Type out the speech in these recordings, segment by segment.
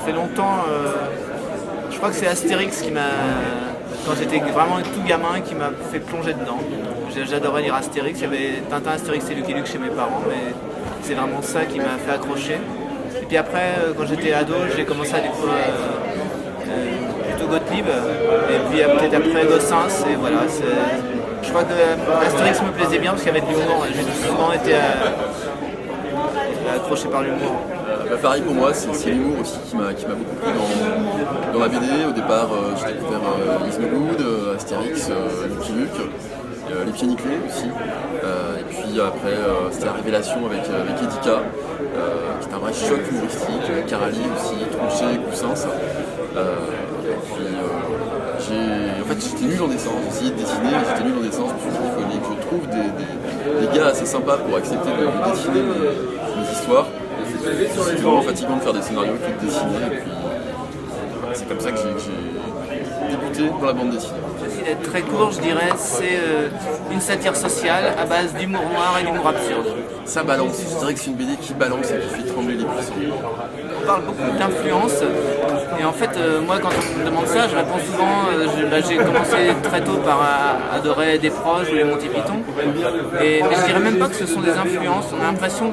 fait longtemps, je crois que c'est Astérix qui m'a, quand j'étais vraiment tout gamin, qui m'a fait plonger dedans. J'adorais lire Astérix, il y avait Tintin, Astérix et Lucky Luke chez mes parents, mais c'est vraiment ça qui m'a fait accrocher. Et puis après, quand j'étais ado, j'ai commencé à découvrir plutôt Gottlieb, et puis peut-être après Gossens, et voilà. Je crois que Astérix me plaisait bien parce qu'il y avait de l'humour, j'ai souvent été accroché par l'humour. Pareil pour moi, c'est l'humour aussi qui m'a beaucoup plu dans la BD. Au départ, j'ai découvert Liz Meloud, Astérix, Lucky Luke, Les Pieds Nickelés aussi. Et puis après, c'était la révélation avec Edika, qui est un vrai choc humoristique, Carali aussi, Tronchet, Coussins. En fait, j'étais nul en dessin, j'ai essayé de dessiner, mais j'étais nul en dessin. Je me suis dit qu'il fallait que je trouve des gars assez sympas pour accepter de dessiner mes histoires. C'est vraiment fatigant de faire des scénarios que de dessiner, et puis c'est comme ça que j'ai débuté dans la bande dessinée. J'essaie d'être très court, je dirais, c'est une satire sociale à base d'humour noir et d'humour absurde. Ça balance, je dirais que c'est une BD qui balance et qui fait trembler les puissants. On parle beaucoup d'influence, et en fait, moi quand on me demande ça, je réponds souvent, j'ai commencé très tôt par adorer des proches ou les Monty Python, mais je dirais même pas que ce sont des influences.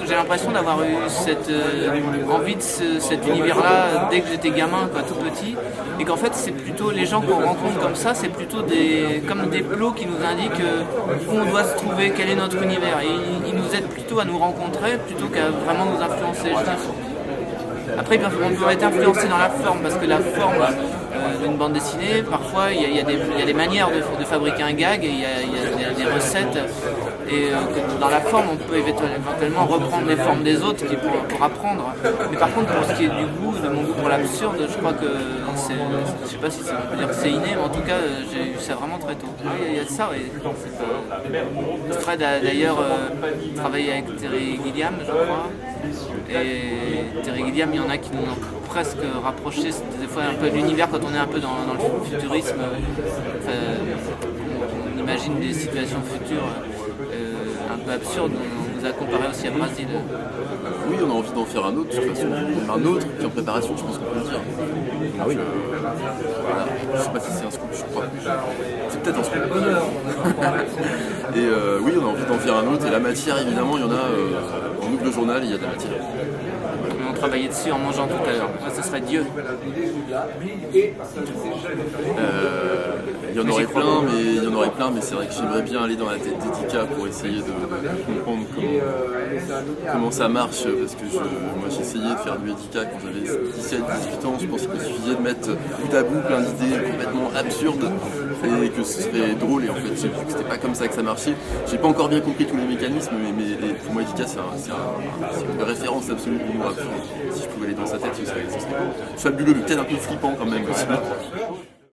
J'ai l'impression d'avoir eu cette envie de cet univers-là dès que j'étais gamin, quoi, tout petit, et qu'en fait c'est plutôt les gens qu'on rencontre comme ça, c'est plutôt comme des plots qui nous indiquent où on doit se trouver, quel est notre univers, et ils nous aident plutôt à nous rencontrer plutôt qu'à vraiment nous influencer, je dirais. Après, on peut être influencé dans la forme, parce que la forme d'une bande dessinée, parfois, il y a des manières de fabriquer un gag, et il y a des recettes, et dans la forme, on peut éventuellement reprendre les formes des autres pour apprendre. Mais par contre, pour ce qui est du goût, de mon goût pour l'absurde, je crois que je sais pas si on peut dire que c'est inné, mais en tout cas, j'ai eu ça vraiment très tôt. Il y a de ça, oui. Fred a d'ailleurs travaillé avec Terry Gilliam, je crois. Et Terry Gilliam, il y en a qui nous ont presque rapproché des fois un peu de l'univers quand on est un peu dans le futurisme. On imagine des situations futures un peu absurdes. On nous a comparé aussi à Brésil. Oui, on a envie d'en faire un autre, de toute façon. Un autre qui est en préparation, je pense qu'on peut le dire. Ah oui. Voilà. Je sais pas si c'est un scoop, je crois. C'est peut-être un scoop. Et oui, on a envie d'en faire un autre. Et la matière, évidemment, il y en a. On ouvre le journal, il y a de la matière. On travaillait dessus en mangeant tout à l'heure. Moi, ce serait Dieu. Il y en aurait plein, mais c'est vrai que j'aimerais bien aller dans la tête d'Edika pour essayer de comprendre comment ça marche, parce que moi j'ai essayé de faire du Edika quand j'avais 17-18 ans. Je pensais qu'il suffisait de mettre bout à bout plein d'idées complètement absurdes et que ce serait drôle, et en fait j'ai vu que c'était pas comme ça que ça marchait. J'ai pas encore bien compris tous les mécanismes, mais pour moi Edika c'est une référence absolue pour moi. Si je pouvais aller dans sa tête, ce serait fabuleux, mais peut-être un peu flippant quand même aussi.